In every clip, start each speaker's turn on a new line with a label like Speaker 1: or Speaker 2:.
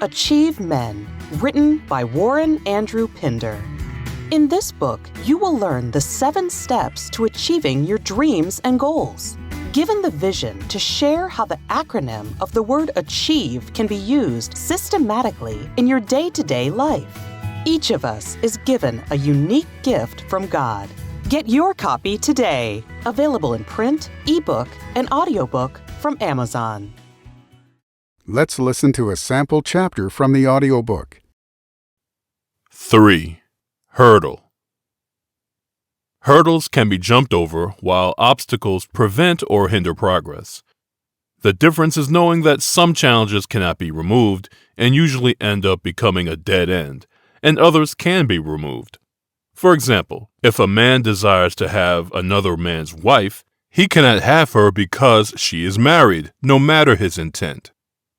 Speaker 1: Achieve Men, written by Warren Andrew Pinder. In this book, you will learn the 7 steps to achieving your dreams and goals. Given the vision to share how the acronym of the word achieve can be used systematically in your day-to-day life. Each of us is given a unique gift from God. Get your copy today. Available in print, ebook, and audiobook from Amazon.
Speaker 2: Let's listen to a sample chapter from the audiobook.
Speaker 3: 3. Hurdle. Hurdles can be jumped over while obstacles prevent or hinder progress. The difference is knowing that some challenges cannot be removed and usually end up becoming a dead end, and others can be removed. For example, if a man desires to have another man's wife, he cannot have her because she is married, no matter his intent.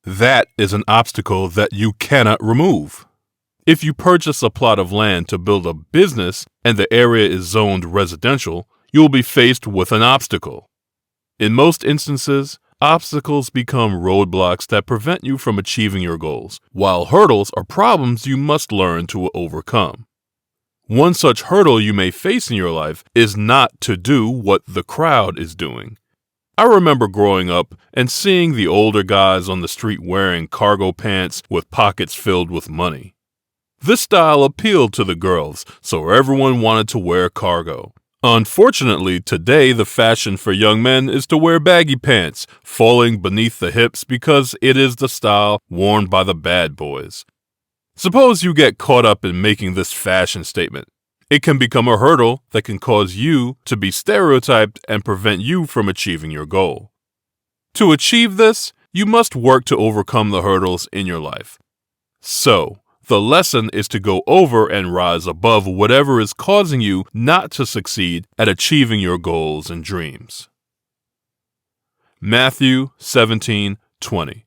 Speaker 3: That is an obstacle that you cannot remove. If you purchase a plot of land to build a business and the area is zoned residential, you will be faced with an obstacle. In most instances, obstacles become roadblocks that prevent you from achieving your goals, while hurdles are problems you must learn to overcome. One such hurdle you may face in your life is not to do what the crowd is doing. I remember growing up and seeing the older guys on the street wearing cargo pants with pockets filled with money. This style appealed to the girls, so everyone wanted to wear cargo. Unfortunately, today the fashion for young men is to wear baggy pants, falling beneath the hips because it is the style worn by the bad boys. Suppose you get caught up in making this fashion statement. It can become a hurdle that can cause you to be stereotyped and prevent you from achieving your goal. To achieve this, you must work to overcome the hurdles in your life. So, the lesson is to go over and rise above whatever is causing you not to succeed at achieving your goals and dreams. Matthew 17:20.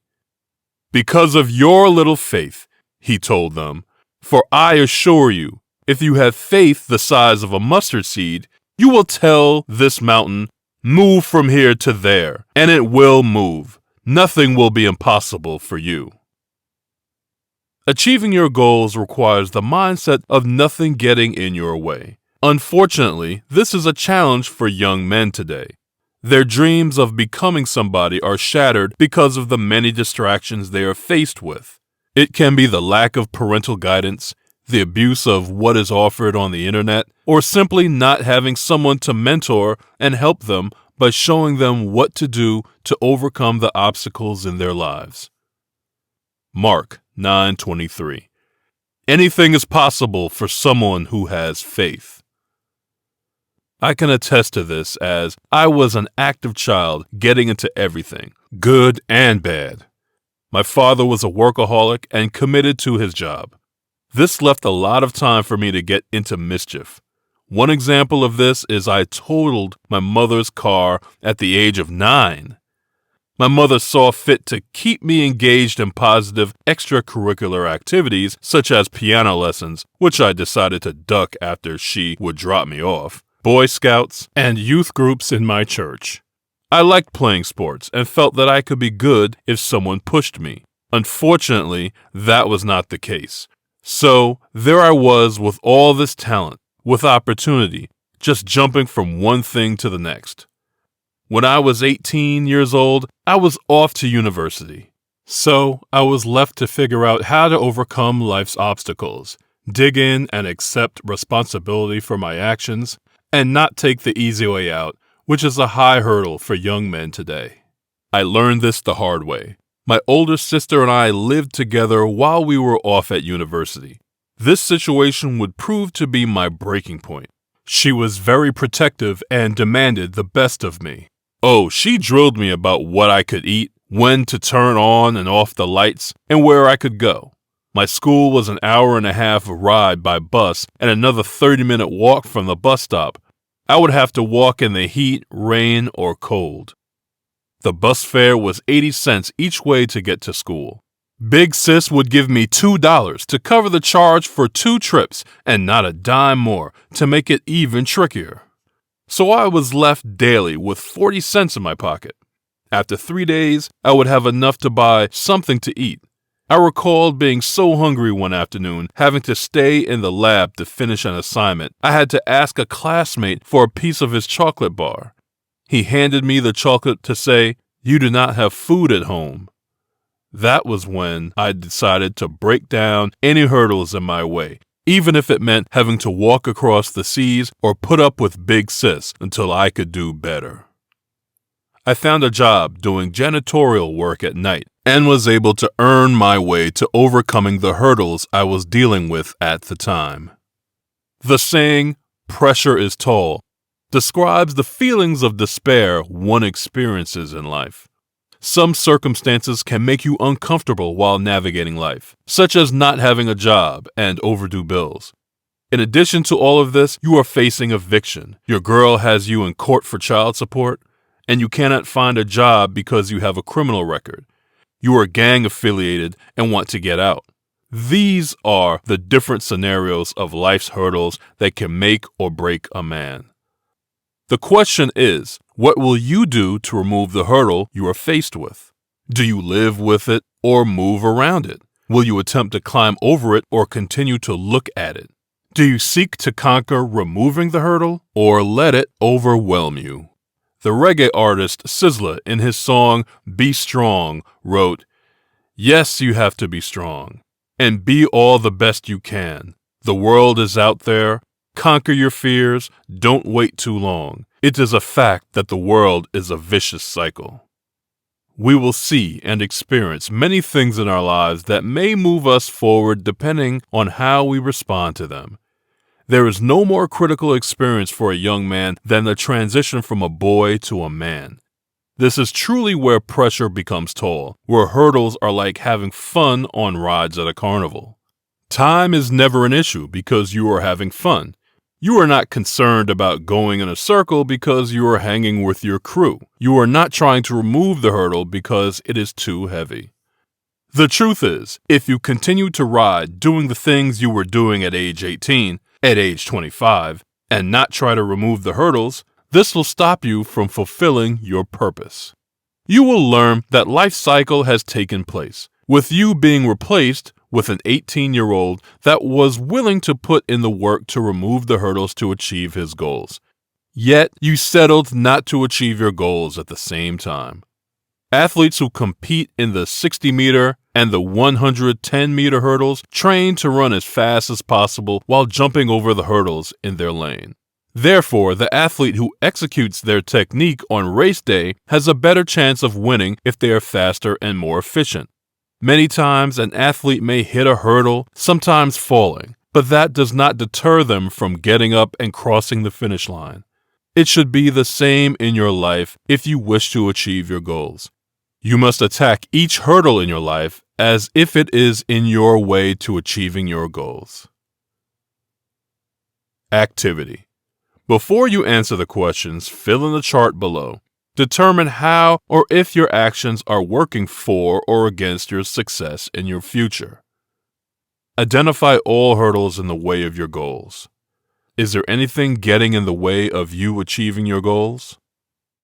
Speaker 3: Because of your little faith, he told them, for I assure you, if you have faith the size of a mustard seed, you will tell this mountain, move from here to there, and it will move. Nothing will be impossible for you. Achieving your goals requires the mindset of nothing getting in your way. Unfortunately, this is a challenge for young men today. Their dreams of becoming somebody are shattered because of the many distractions they are faced with. It can be the lack of parental guidance, the abuse of what is offered on the internet, or simply not having someone to mentor and help them by showing them what to do to overcome the obstacles in their lives. Mark 9:23. Anything is possible for someone who has faith. I can attest to this as I was an active child getting into everything, good and bad. My father was a workaholic and committed to his job. This left a lot of time for me to get into mischief. One example of this is I totaled my mother's car at the age of 9. My mother saw fit to keep me engaged in positive extracurricular activities such as piano lessons, which I decided to duck after she would drop me off, Boy Scouts, and youth groups in my church. I liked playing sports and felt that I could be good if someone pushed me. Unfortunately, that was not the case. So, there I was with all this talent, with opportunity, just jumping from one thing to the next. When I was 18 years old, I was off to university. So, I was left to figure out how to overcome life's obstacles, dig in and accept responsibility for my actions, and not take the easy way out, which is a high hurdle for young men today. I learned this the hard way. My older sister and I lived together while we were off at university. This situation would prove to be my breaking point. She was very protective and demanded the best of me. Oh, she drilled me about what I could eat, when to turn on and off the lights, and where I could go. My school was an hour-and-a-half ride by bus and another 30-minute walk from the bus stop. I would have to walk in the heat, rain, or cold. The bus fare was 80 cents each way to get to school. Big Sis would give me $2 to cover the charge for 2 trips and not a dime more to make it even trickier. So I was left daily with 40 cents in my pocket. After 3 days, I would have enough to buy something to eat. I recalled being so hungry one afternoon, having to stay in the lab to finish an assignment. I had to ask a classmate for a piece of his chocolate bar. He handed me the chocolate to say, "You do not have food at home." That was when I decided to break down any hurdles in my way, even if it meant having to walk across the seas or put up with Big Sis until I could do better. I found a job doing janitorial work at night and was able to earn my way to overcoming the hurdles I was dealing with at the time. The saying, "pressure is tall," describes the feelings of despair one experiences in life. Some circumstances can make you uncomfortable while navigating life, such as not having a job and overdue bills. In addition to all of this, you are facing eviction. Your girl has you in court for child support, and you cannot find a job because you have a criminal record. You are gang affiliated and want to get out. These are the different scenarios of life's hurdles that can make or break a man. The question is, what will you do to remove the hurdle you are faced with? Do you live with it or move around it? Will you attempt to climb over it or continue to look at it? Do you seek to conquer removing the hurdle or let it overwhelm you? The reggae artist Sizzla, in his song Be Strong, wrote, "Yes, you have to be strong, and be all the best you can. The world is out there. Conquer your fears. Don't wait too long. It is a fact that the world is a vicious cycle." We will see and experience many things in our lives that may move us forward depending on how we respond to them. There is no more critical experience for a young man than the transition from a boy to a man. This is truly where pressure becomes tall, where hurdles are like having fun on rides at a carnival. Time is never an issue because you are having fun. You are not concerned about going in a circle because you are hanging with your crew. You are not trying to remove the hurdle because it is too heavy. The truth is, if you continue to ride doing the things you were doing at age 18, at age 25, and not try to remove the hurdles, this will stop you from fulfilling your purpose. You will learn that life cycle has taken place, with you being replaced with an 18-year-old that was willing to put in the work to remove the hurdles to achieve his goals. Yet, you settled not to achieve your goals at the same time. Athletes who compete in the 60-meter and the 110-meter hurdles train to run as fast as possible while jumping over the hurdles in their lane. Therefore, the athlete who executes their technique on race day has a better chance of winning if they are faster and more efficient. Many times, an athlete may hit a hurdle, sometimes falling, but that does not deter them from getting up and crossing the finish line. It should be the same in your life if you wish to achieve your goals. You must attack each hurdle in your life as if it is in your way to achieving your goals. Activity. Before you answer the questions, fill in the chart below. Determine how or if your actions are working for or against your success in your future. Identify all hurdles in the way of your goals. Is there anything getting in the way of you achieving your goals?